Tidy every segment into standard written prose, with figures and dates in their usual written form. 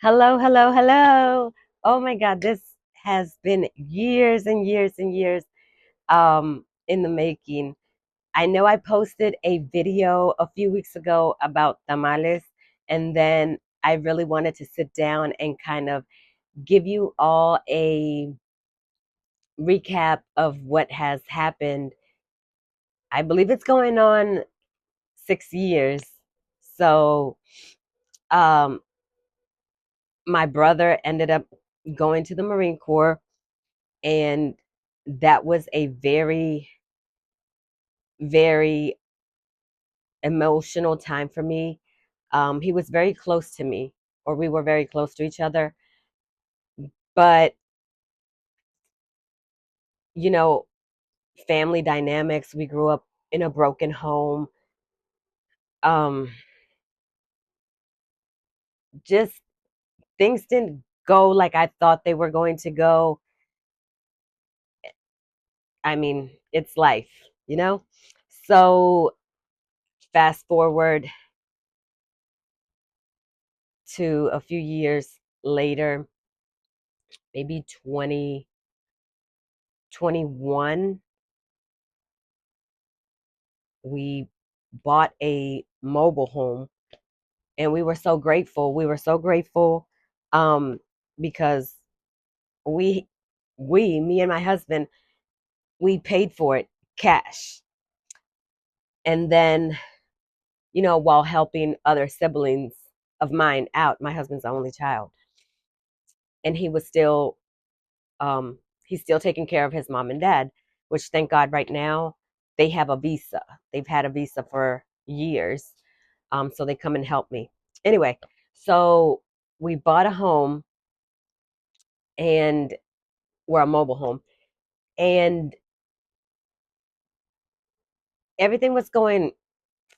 Hello, hello, hello. Oh my God, this has been years and years and years in the making. I know I posted a video a few weeks ago about tamales, and then I really wanted to sit down and kind of give you all a recap of what has happened. I believe it's going on 6 years. So, um, my brother ended up going to the Marine Corps, and that was a very, very emotional time for me. He was very close to me, or we were very close to each other. But, you know, family dynamics, we grew up in a broken home. Um, just things didn't go like I thought they were going to go. I mean, it's life, you know? So, fast forward to a few years later, maybe 2021, we bought a mobile home, and we were so grateful. We were so grateful um, because we, me and my husband, we paid for it cash. And then, while helping other siblings of mine out, my husband's the only child, and um, he's still taking care of his mom and dad, which thank God right now they have a visa. They've had a visa for years. So they come and help me. Anyway, so we bought a home, and we're a mobile home, and everything was going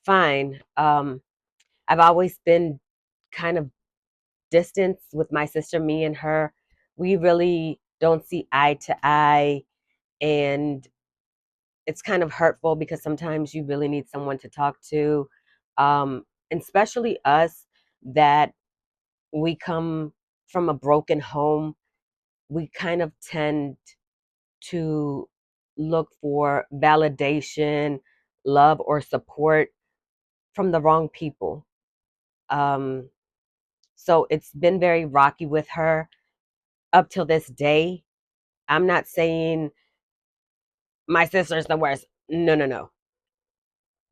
fine. I've always been kind of distant with my sister. Me and her, we really don't see eye to eye, and it's kind of hurtful because sometimes you really need someone to talk to, and especially us that we come from a broken home. We kind of tend to look for validation, love, or support from the wrong people. Um, so it's been very rocky with her up till this day. I'm not saying my sister's the worst. No, no, no.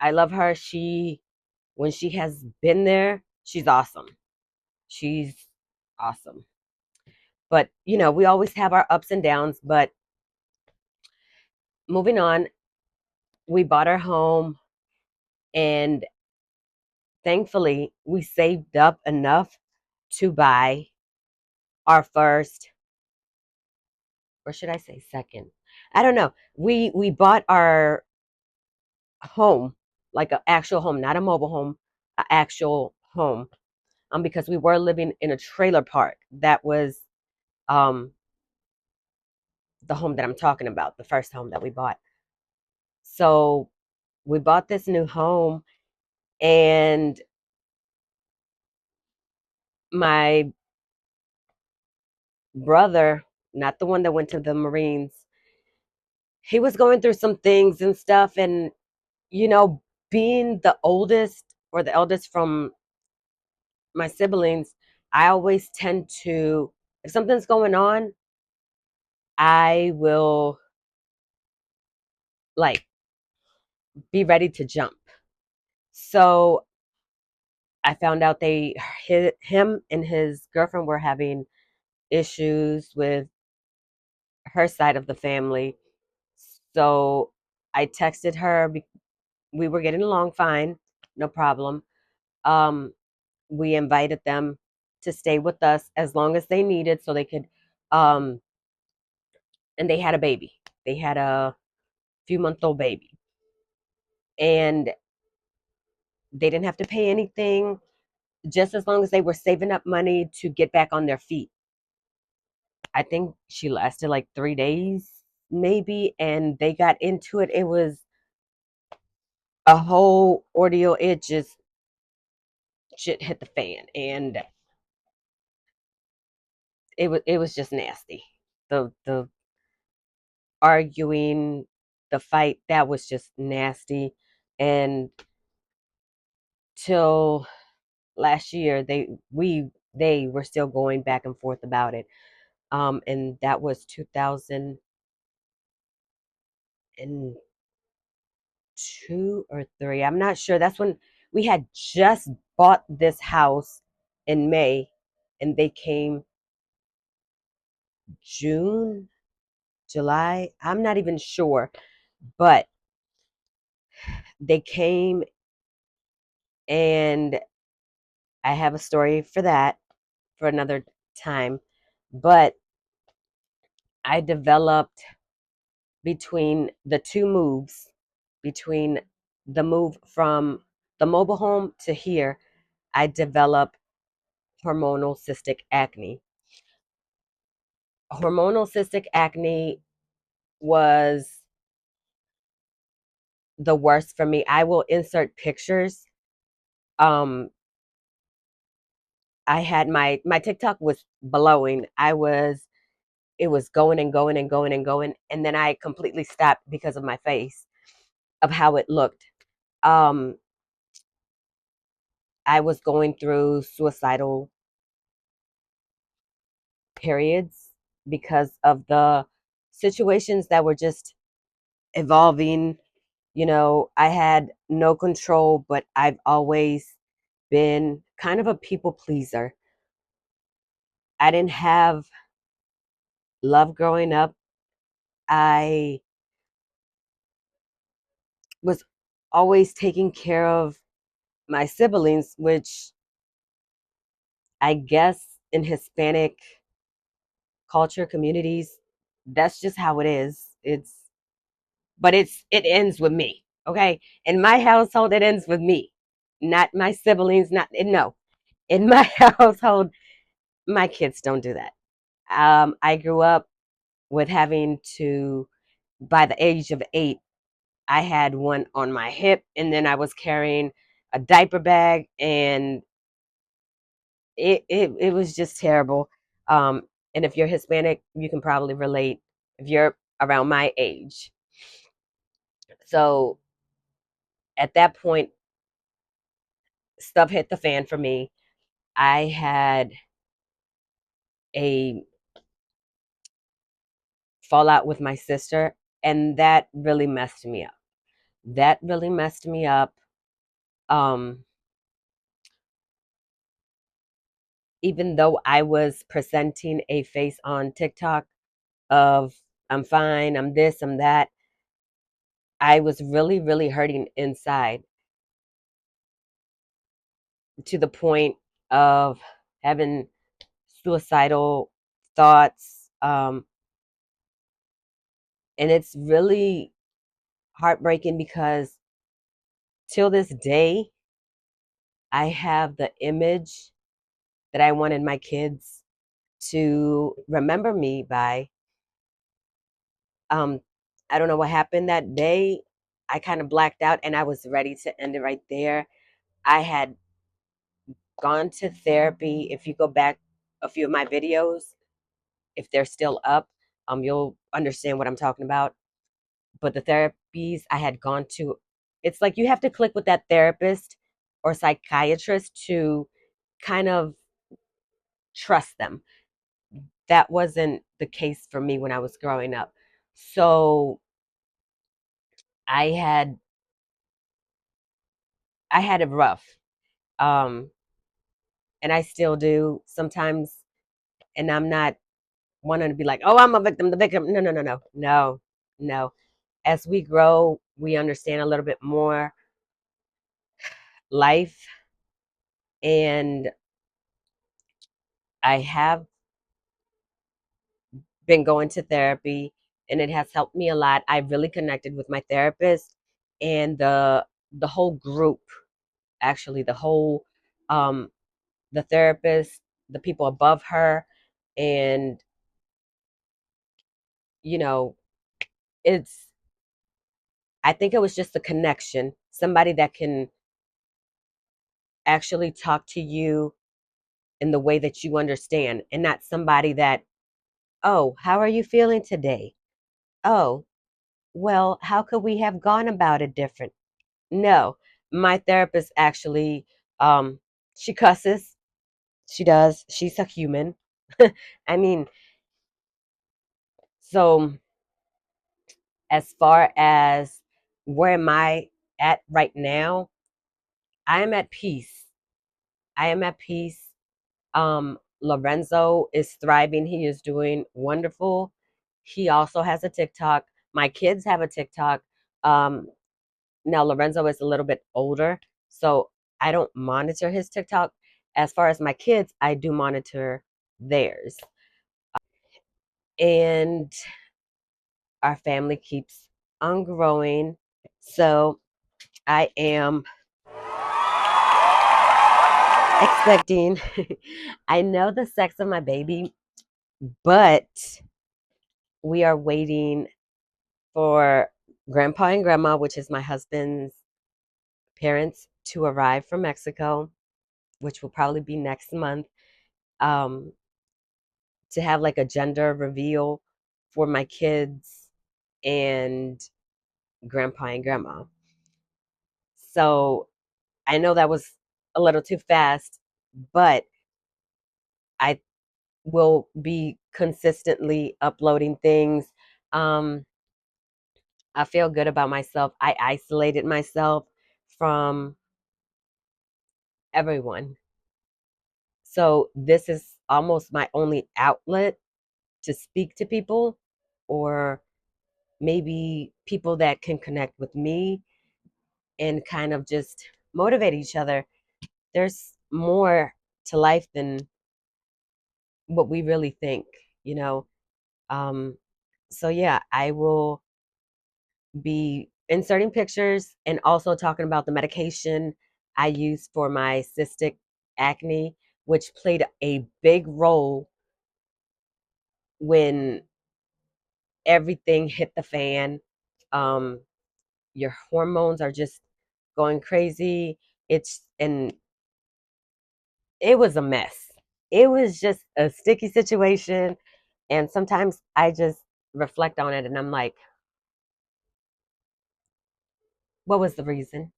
I love her. When she has been there, she's awesome. She's awesome. But, we always have our ups and downs. But moving on, we bought our home, and thankfully we saved up enough to buy our first, or should I say second? I don't know. We bought our home, like an actual home, not a mobile home, an actual home. Because we were living in a trailer park. That was um the home that I'm talking about, the first home that we bought. So we bought this new home, and my brother, not the one that went to the Marines, he was going through some things and stuff. And, you know, being the oldest or the eldest from my siblings, I always tend to, if something's going on, I will like be ready to jump. So I found out him and his girlfriend were having issues with her side of the family. So I texted her. We were getting along fine, no problem. Um, we invited them to stay with us as long as they needed, so they could. Um, and they had a baby. They had a few-month-old baby, and they didn't have to pay anything, just as long as they were saving up money to get back on their feet. I think she lasted like 3 days, maybe, and they got into it. It was a whole ordeal. It just shit hit the fan, and it was just nasty. The arguing, the fight, that was just nasty. And till last year, they were still going back and forth about it. And that was 2002 or three. I'm not sure. That's when we had just bought this house in May, and they came June, July. I'm not even sure, but they came, and I have a story for that for another time. But I developed between the two moves, between the move from the mobile home to here, I developed hormonal cystic acne. Hormonal cystic acne was the worst for me. I will insert pictures. Um, I had my TikTok was blowing. It was going and going and going and going, and then I completely stopped because of my face, of how it looked. Um, I was going through suicidal periods because of the situations that were just evolving. I had no control, but I've always been kind of a people pleaser. I didn't have love growing up. I was always taking care of my siblings, which I guess in Hispanic culture communities, that's just how it is. It ends with me. Okay. In my household, it ends with me, not my siblings, not, no. In my household, my kids don't do that. I grew up with having to, by the age of 8, I had one on my hip, and then I was carrying a diaper bag, and it was just terrible. And if you're Hispanic, you can probably relate if you're around my age. So at that point, stuff hit the fan for me. I had a fallout with my sister, and that really messed me up. That really messed me up. Um, Even though I was presenting a face on TikTok of I'm fine, I'm this, I'm that, I was really, really hurting inside to the point of having suicidal thoughts. And it's really heartbreaking because till this day, I have the image that I wanted my kids to remember me by. Um, I don't know what happened that day. I kind of blacked out and I was ready to end it right there. I had gone to therapy. If you go back a few of my videos, if they're still up, you'll understand what I'm talking about. But the therapies I had gone to, it's like you have to click with that therapist or psychiatrist to kind of trust them. That wasn't the case for me when I was growing up. So I had I had it rough. Um, and I still do sometimes, and I'm not wanting to be like, oh, I'm a victim, the victim. No, no, no, no, no, no. As we grow, we understand a little bit more life, and I have been going to therapy, and it has helped me a lot. I really connected with my therapist and the whole group, actually, um the therapist, the people above her, and you know, it's I think it was just a connection, somebody that can actually talk to you in the way that you understand, and not somebody that, oh, how are you feeling today? Oh, well, how could we have gone about it different? No, my therapist actually, um, she cusses. She does. She's a human. I mean, so as far as where am I at right now, I am at peace. I am at peace. Lorenzo is thriving. He is doing wonderful. He also has a TikTok. My kids have a TikTok. Um, Now Lorenzo is a little bit older, so I don't monitor his TikTok. As far as my kids, I do monitor theirs. And our family keeps on growing. So I am expecting, I know the sex of my baby, but we are waiting for grandpa and grandma, which is my husband's parents, to arrive from Mexico, which will probably be next month, um, to have like a gender reveal for my kids and grandpa and grandma. So I know that was a little too fast, but I will be consistently uploading things. Um, I feel good about myself. I isolated myself from everyone. So this is almost my only outlet to speak to people, or maybe people that can connect with me and kind of just motivate each other. There's more to life than what we really think, you know. Um, so yeah, I will be inserting pictures and also talking about the medication I use for my cystic acne, which played a big role when everything hit the fan. Um, your hormones are just going crazy. And it was a mess. It was just a sticky situation. And sometimes I just reflect on it and I'm like, what was the reason?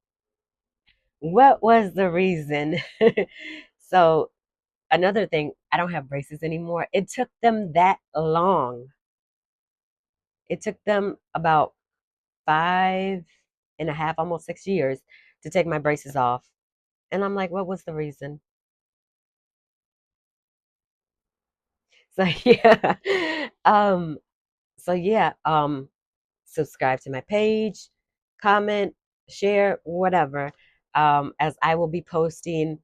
What was the reason? So, another thing, I don't have braces anymore. It took them that long. It took them about 5.5, almost 6 years to take my braces off. And I'm like, what was the reason? So yeah. Um, so yeah, subscribe to my page, comment, share, whatever. As I will be posting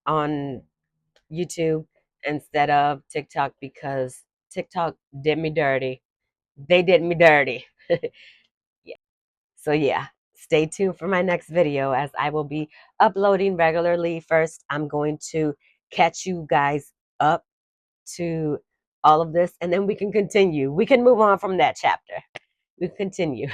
on YouTube instead of TikTok because TikTok did me dirty. They did me dirty. Yeah. So yeah, stay tuned for my next video as I will be uploading regularly. First, I'm going to catch you guys up to all of this and then we can continue. We can move on from that chapter. We continue.